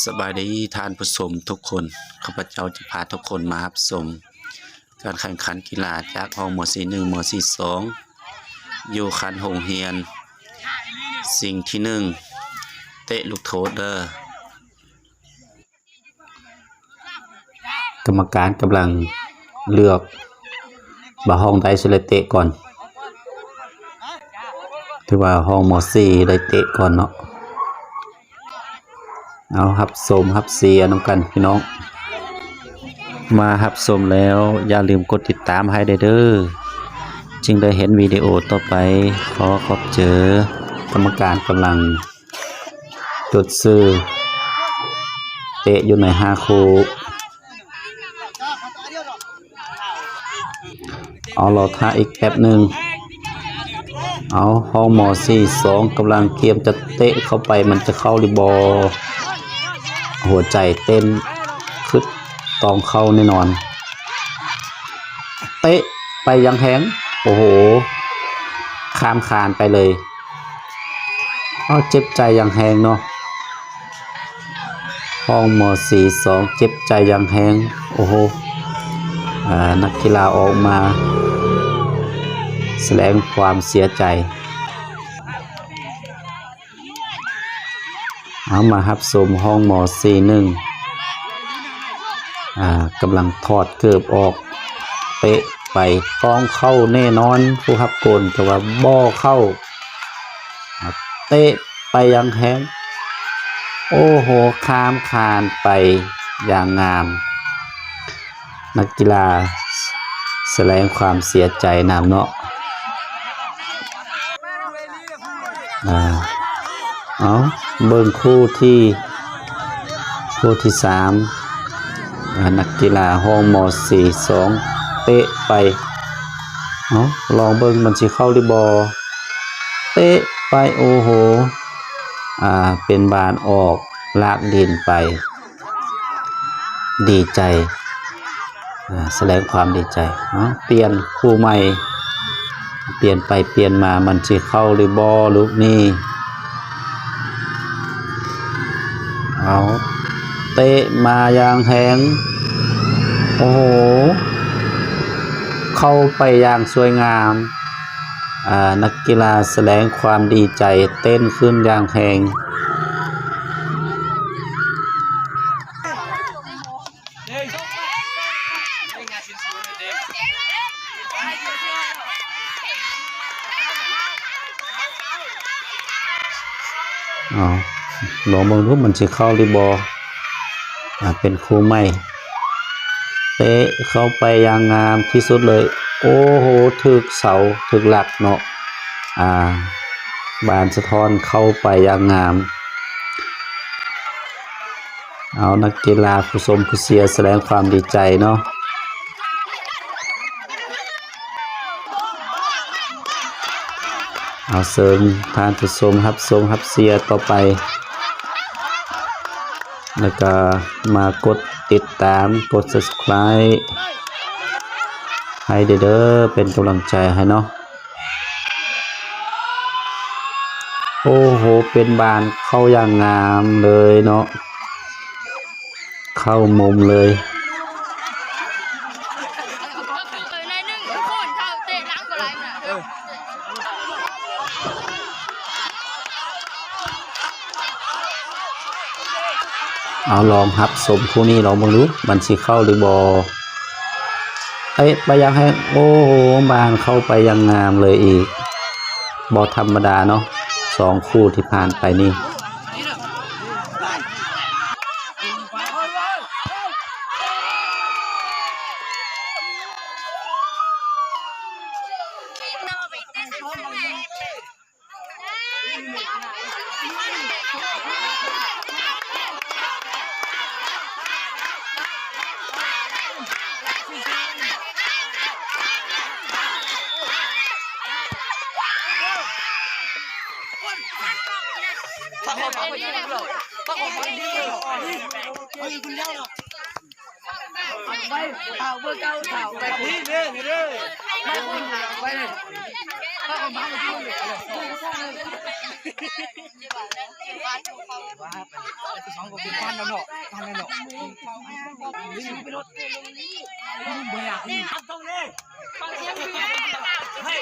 สบายดีท่านผู้ชมทุกคนข้าพเจ้าจะพาทุกคนมารับชมการแข่งขันกีฬาจากห้องหมวด4 1หมวด2อยู่คันโรงเรียนสิ่งที่1เตะลูกโทษเด้อกรรมการกำลังเลือกบ่าห้องใดสิได้เตะก่อนถือว่าห้องหมวด4ได้เตะก่อนเนาะเอาฮับชมฮับเสียน้ำกันพี่น้องมาฮับชมแล้วอย่าลืมกดติดตามให้เด้อจึงได้เห็นวิดีโอต่อไปขอขอบเจอกรรมการกำลังจดซื้อเตะอยู่ใน5คู่เอารอท่าอีกแป๊บหนึ่งเอาห้องหมอ42กำลังเตรียมจะเตะเข้าไปมันจะเข้าหรือบอหัวใจเต้นคึดตองเข้าแน่นอนเตะไปยังแหงโอ้โหข้ามคานไปเลยเจ็บใจยังแหงเนาะห้องม42เจ็บใจยังแหงโอ้โหนักกีฬาออกมาแสดงความเสียใจเอามาฮับชมห้องหมอ41กำลังถอดเกือบออกเตะไปต้องเข้าแน่นอนผู้ฮับโกนแต่ว่าบ่เข้าเตะไปยังแหงโอ้โหข้ามคานไปอย่างงามนักกีฬาแสดงความเสียใจนำเนาะเอาเบิ่งคู่ที่3นักกีฬาห้องม42เตะไปลองเบิ่งมันสิเข้าหรือบอเตะไปโอ้โหเป็นบานออกลากดินไปดีใจแสดงความดีใจเปลี่ยนคู่ใหม่เปลี่ยนไปเปลี่ยนมามันสิเข้าหรือบอลูกนี้เอาเตะมาอย่างแหงโอ้โหเข้าไปอย่างสวยงามนักกีฬาแสดงความดีใจเต้นขึ้นอย่างแหงลองมองดูมันจะเข้าหรือบอเป็นคู่ใหม่เตะเข้าไปอย่างงามที่สุดเลยโอ้โหถึกเสาถึกหลักเนาะบานสะท้อนเข้าไปอย่างงามเอานักกีฬาผู้ชมผู้เชียร์แสดงความดีใจเนาะเอาเสริมทานผู้ชมฮับเชียร์ต่อไปแล้วก็มากดติดตามกด subscribe ให้เด้อเป็นกำลังใจให้เนาะโอ้โหเป็นบานเข้าอย่างงามเลยเนาะเข้ามุมเลยเอาลองฮับชมคู่นี้ลองมองดูมันสิเข้าหรือบอไปยังให้โอ้โหบานเข้าไปยังงามเลยอีกบอธรรมดาเนาะ2คู่ที่ผ่านไปนี่ ไปเลยถ้าคนบ้ามาพูดเลยว้าไปสองคนเป็นพันแล้วเนาะนี่ไปรถไม่อยากนี่ต้องเลยเฮ้ย